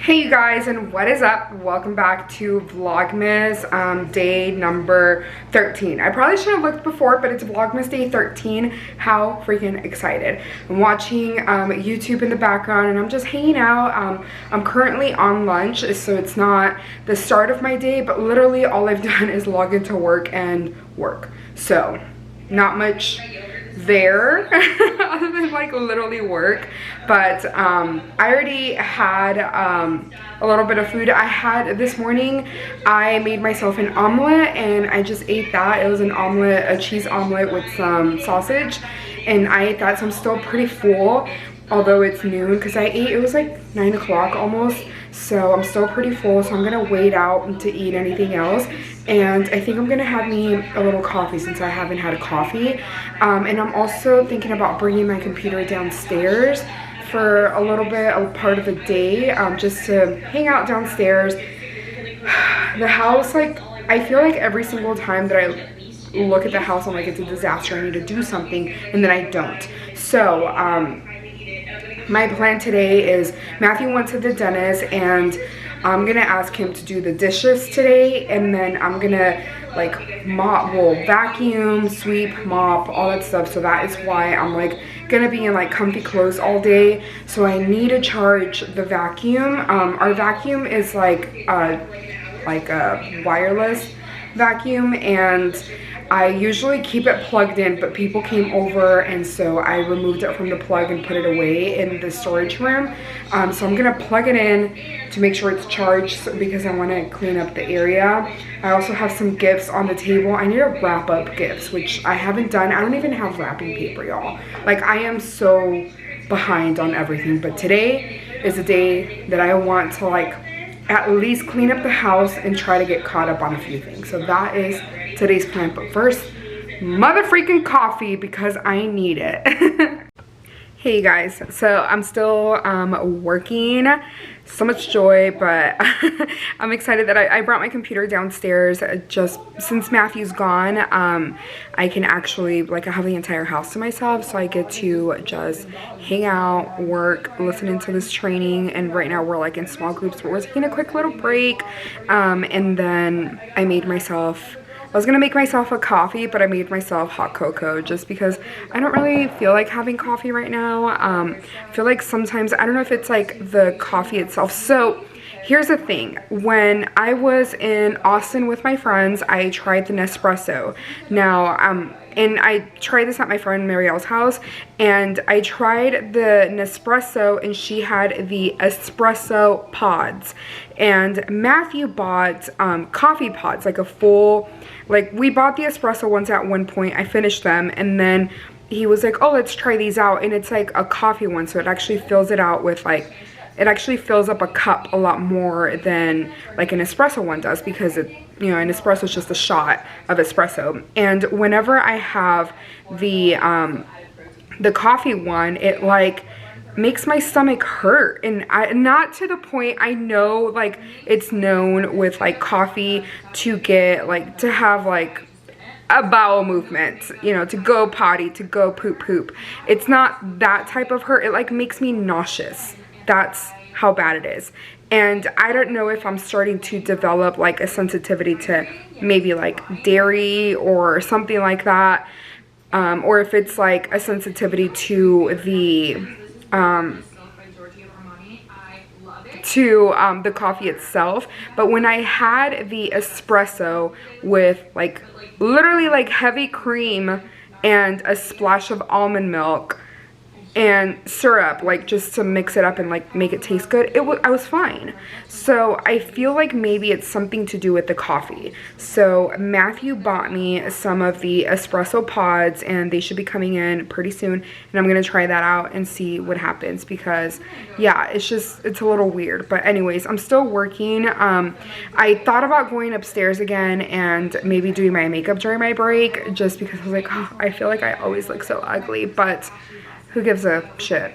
Hey you guys, and what is up? Welcome back to Vlogmas day number 13. I probably should have looked before, but it's Vlogmas day 13. How freaking excited. I'm watching YouTube in the background and I'm just hanging out. I'm currently on lunch, so it's not the start of my day, but literally all I've done is log into work and work. So not much there other than like literally work, but I already had a little bit of food. I had this morning, I made myself an omelet and I just ate that. It was an omelet, a cheese omelet with some sausage, and I ate that, so I'm still pretty full, although it's noon, because it was like 9 o'clock almost, so I'm still pretty full. So I'm gonna wait out to eat anything else, and I think I'm gonna have me a little coffee since I haven't had a coffee. And I'm also thinking about bringing my computer downstairs for a little bit, a part of the day, just to hang out downstairs. The house, like, I feel like every single time that I look at the house, I'm like, it's a disaster, I need to do something, and then I don't. So my plan today is Matthew went to the dentist, and I'm gonna ask him to do the dishes today, and then I'm gonna like mop, well, vacuum, sweep, mop, all that stuff. So that is why I'm like gonna be in like comfy clothes all day. So I need to charge the vacuum. Our vacuum is like a wireless vacuum, and I usually keep it plugged in, but people came over and so I removed it from the plug and put it away in the storage room. So I'm gonna plug it in to make sure it's charged, because I want to clean up the area. I also have some gifts on the table. I need to wrap up gifts, which I haven't done. I don't even have wrapping paper, y'all. Like, I am so behind on everything, but today is a day that I want to like at least clean up the house and try to get caught up on a few things. So that is today's plan. But first, mother freaking coffee, because I need it. Hey guys, so I'm still working. So much joy, but I'm excited that I brought my computer downstairs. Just since Matthew's gone, I can actually, like, I have the entire house to myself, so I get to just hang out, work, listening to this training. And right now we're like in small groups, but we're taking a quick little break. And then I was gonna make myself a coffee, but I made myself hot cocoa just because I don't really feel like having coffee right now. I feel like sometimes, I don't know if it's like the coffee itself. So here's the thing. When I was in Austin with my friends, I tried the Nespresso. Now, and I tried this at my friend Marielle's house, and I tried the Nespresso, and she had the espresso pods, and Matthew bought coffee pods, like a full, like, we bought the espresso ones at one point. I finished them, and then he was like, oh, let's try these out, and it's like a coffee one, so it actually fills it out with like, it actually fills up a cup a lot more than like an espresso one does, because it, you know, an espresso is just a shot of espresso. And whenever I have the coffee one, it like makes my stomach hurt, and not to the point, I know like it's known with like coffee to get like, to have like a bowel movement, you know, to go potty, to go poop. It's not that type of hurt. It like makes me nauseous. That's how bad it is. And I don't know if I'm starting to develop like a sensitivity to maybe like dairy or something like that, or if it's like a sensitivity to the coffee itself. But when I had the espresso with like literally like heavy cream and a splash of almond milk and syrup, like just to mix it up and like make it taste good, I was fine. So I feel like maybe it's something to do with the coffee. So Matthew bought me some of the espresso pods, and they should be coming in pretty soon, and I'm gonna try that out and see what happens, because yeah, it's a little weird. But anyways, I'm still working. I thought about going upstairs again and maybe doing my makeup during my break, just because I was like, oh, I feel like I always look so ugly, but who gives a shit?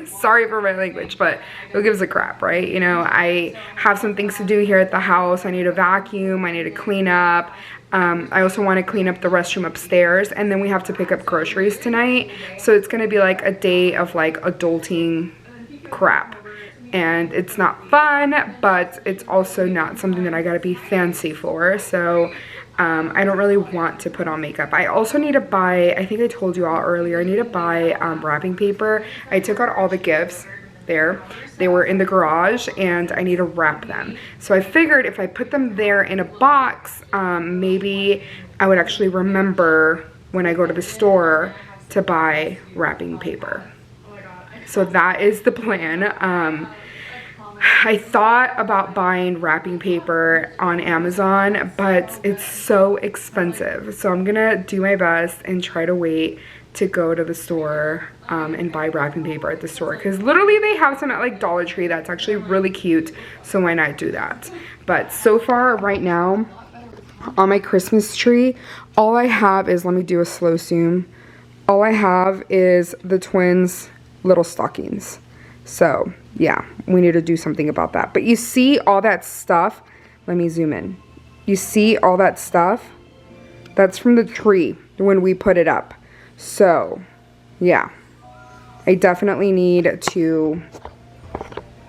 Sorry for my language, but who gives a crap, right? You know, I have some things to do here at the house. I need to vacuum, I need to clean up. I also want to clean up the restroom upstairs, and then we have to pick up groceries tonight. So it's gonna be like a day of like adulting crap. and it's not fun, but it's also not something that I gotta be fancy for. So I don't really want to put on makeup. I also need to buy, I think I told you all earlier, I need to buy wrapping paper. I took out all the gifts there. They were in the garage and I need to wrap them. So I figured if I put them there in a box, maybe I would actually remember when I go to the store to buy wrapping paper. So that is the plan. I thought about buying wrapping paper on Amazon, but it's so expensive. So I'm gonna do my best and try to wait to go to the store and buy wrapping paper at the store, because literally they have some at like Dollar Tree that's actually really cute, so why not do that? But so far right now on my Christmas tree, all I have is, let me do a slow zoom, all I have is the twins' little stockings. So yeah, we need to do something about that. But you see all that stuff, let me zoom in. You see all that stuff? That's from the tree when we put it up. So yeah, I definitely need to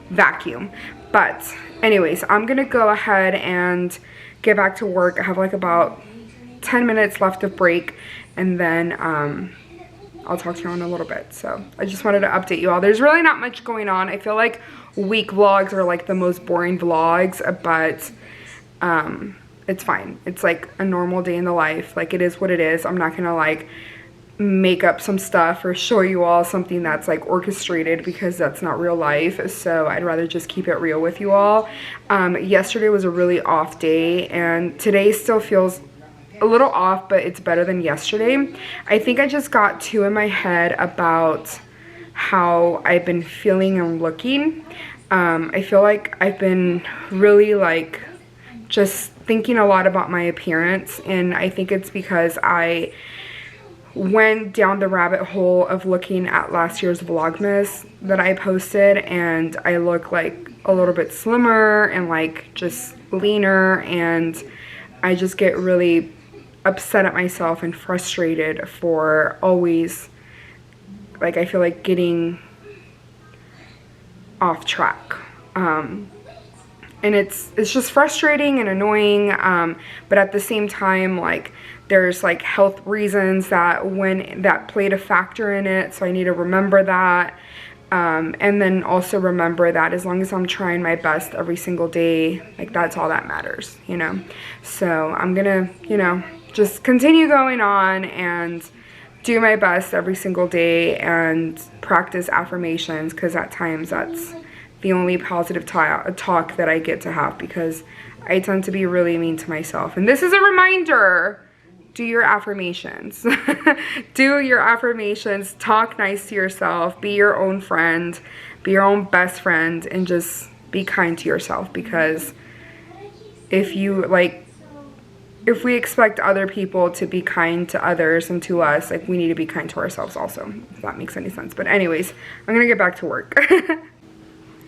vacuum. But anyways, I'm gonna go ahead and get back to work. I have like about 10 minutes left of break, and then I'll talk to you in a little bit. So I just wanted to update you all. There's really not much going on. I feel like week vlogs are like the most boring vlogs, but it's fine. It's like a normal day in the life. Like, it is what it is. I'm not gonna like make up some stuff or show you all something that's like orchestrated, because that's not real life. So I'd rather just keep it real with you all. Yesterday was a really off day, and today still feels a little off, but it's better than yesterday. I think I just got too in my head about how I've been feeling and looking. I feel like I've been really like just thinking a lot about my appearance, and I think it's because I went down the rabbit hole of looking at last year's Vlogmas that I posted, and I look like a little bit slimmer and like just leaner, and I just get really upset at myself and frustrated for always, like, I feel like getting off track. And it's just frustrating and annoying, but at the same time, like, there's like health reasons that played a factor in it, so I need to remember that, and then also remember that as long as I'm trying my best every single day, like, that's all that matters, you know. So I'm gonna, you know, just continue going on and do my best every single day and practice affirmations, because at times that's the only positive talk that I get to have, because I tend to be really mean to myself. And this is a reminder: do your affirmations. Do your affirmations, talk nice to yourself, be your own friend, be your own best friend, and just be kind to yourself, because if we expect other people to be kind to others and to us, like, we need to be kind to ourselves also, if that makes any sense. But anyways, I'm gonna get back to work.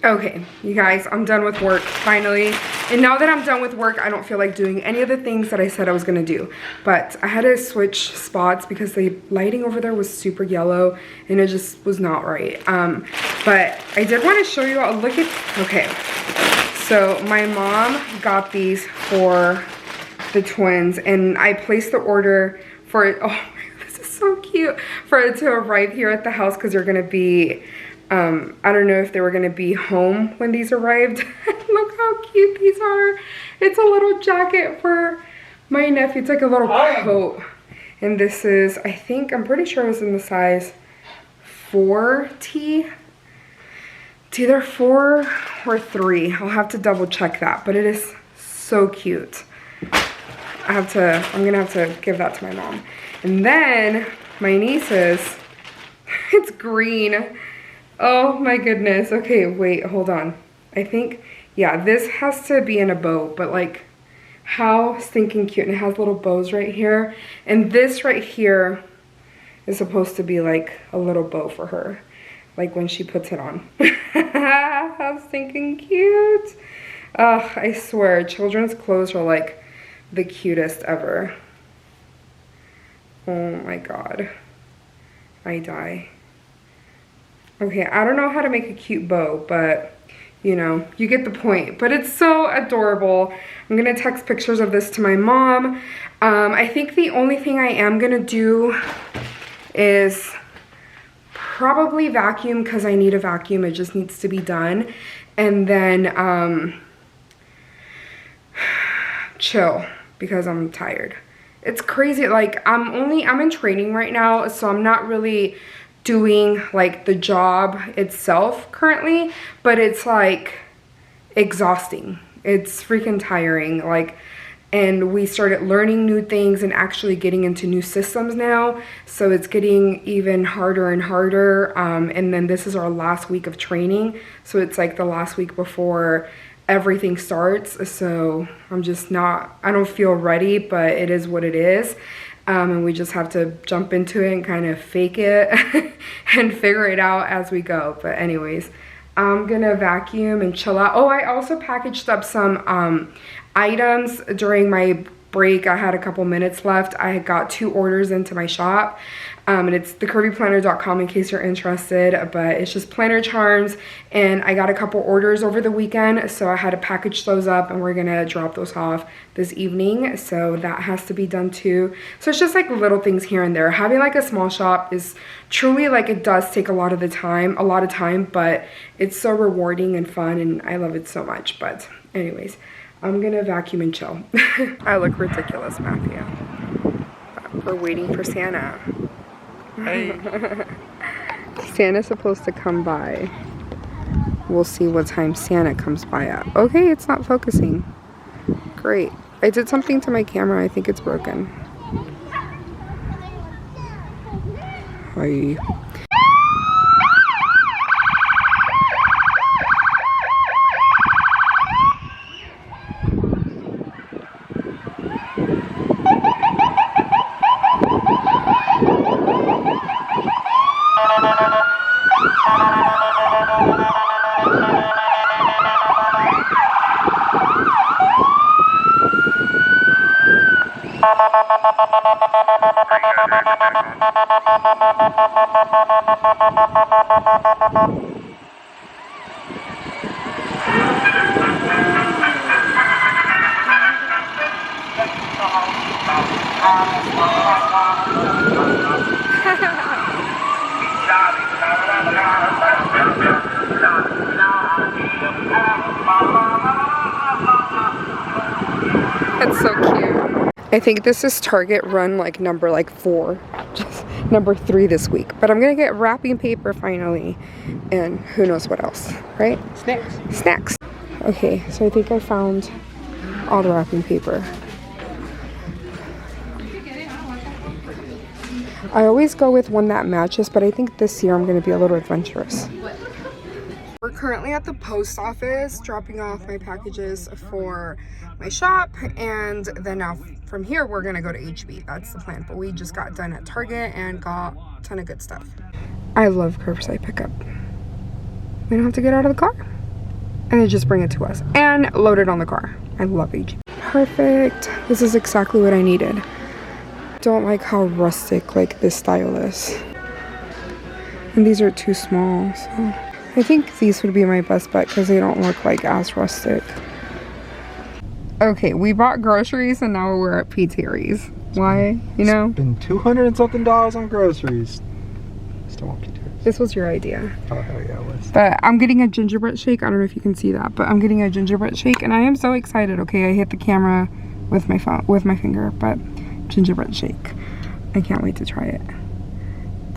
Okay, you guys, I'm done with work, finally. And now that I'm done with work, I don't feel like doing any of the things that I said I was gonna do. But I had to switch spots because the lighting over there was super yellow and it just was not right. But I did want to show you all, look at, okay. So my mom got these for the twins, and I placed the order for it. Oh my God, this is so cute. For it to arrive here at the house, because they're gonna be, I don't know if they were gonna be home when these arrived. Look how cute these are. It's a little jacket for my nephew. It's like a little coat. And this is, I think, I'm pretty sure it was in the size 4T. It's either 4 or 3. I'll have to double check that, but it is so cute. I'm gonna have to give that to my mom. And then my niece's, it's green. Oh my goodness. Okay, wait, hold on. I think, yeah, this has to be in a bow, but like, how stinking cute. And it has little bows right here. And this right here is supposed to be like a little bow for her, like when she puts it on. How stinking cute. I swear, children's clothes are like the cutest ever. Oh my God, I die. Okay, I don't know how to make a cute bow, but you know, you get the point. But it's so adorable. I'm gonna text pictures of this to my mom. I think the only thing I am gonna do is probably vacuum, because I need a vacuum. It just needs to be done. And then chill, because I'm tired. It's crazy. Like, I'm in training right now, so I'm not really doing like the job itself currently, but it's like exhausting. It's freaking tiring. Like, and we started learning new things and actually getting into new systems now, so it's getting even harder and harder. And then this is our last week of training, so it's like the last week before everything starts. So I'm just not, I don't feel ready, but it is what it is. And we just have to jump into it and kind of fake it and figure it out as we go. But anyways, I'm gonna vacuum and chill out. Oh, I also packaged up some items during my break. I had a couple minutes left. I got 2 orders into my shop. And it's thecurvyplanner.com in case you're interested, but it's just planner charms, and I got a couple orders over the weekend, so I had to package those up, and we're gonna drop those off this evening, so that has to be done too. So it's just like little things here and there. Having like a small shop is truly, like, it does take a lot of time, but it's so rewarding and fun, and I love it so much. But anyways, I'm gonna vacuum and chill. I look ridiculous, Matthew. We're waiting for Santa. Hey. Santa's supposed to come by. We'll see what time Santa comes by at. Okay, it's not focusing. Great. I did something to my camera. I think it's broken. Hi. That's so cute. I think this is Target run like number 4, just number 3 this week. But I'm gonna get wrapping paper finally, and who knows what else, right? Snacks. Okay, so I think I found all the wrapping paper. I always go with one that matches, but I think this year I'm gonna be a little adventurous. We're currently at the post office dropping off my packages for my shop, and then now from here we're gonna go to HB. That's the plan, but we just got done at Target and got a ton of good stuff. I love curbside pickup. We don't have to get out of the car, and they just bring it to us and load it on the car. I love HB. Perfect. This is exactly what I needed. Don't like how rustic like this style is, and these are too small, so I think these would be my best bet because they don't look like as rustic. Okay, we bought groceries and now we're at P. Terry's. Why? You know? It's been $200 and something on groceries. Still want P. Terry's. This was your idea. Oh, hell yeah, it was. But I'm getting a gingerbread shake. I don't know if you can see that, but I'm getting a gingerbread shake and I am so excited. Okay, I hit the camera with my phone, with my finger, but gingerbread shake. I can't wait to try it.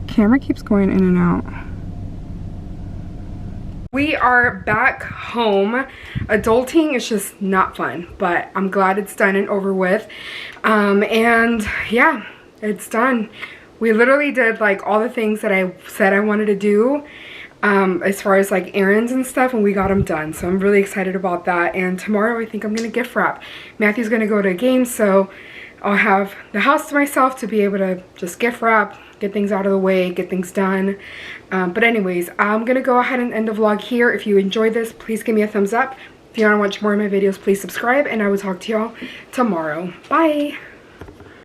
Camera keeps going in and out. We are back home. Adulting is just not fun, but I'm glad it's done and over with. And yeah, it's done. We literally did like all the things that I said I wanted to do as far as like errands and stuff, and we got them done. So I'm really excited about that. And tomorrow I think I'm gonna gift wrap. Matthew's gonna go to a game, so I'll have the house to myself to be able to just gift wrap, get things out of the way, get things done. But anyways, I'm gonna go ahead and end the vlog here. If you enjoyed this, please give me a thumbs up. If you want to watch more of my videos, please subscribe, and I will talk to y'all tomorrow. Bye.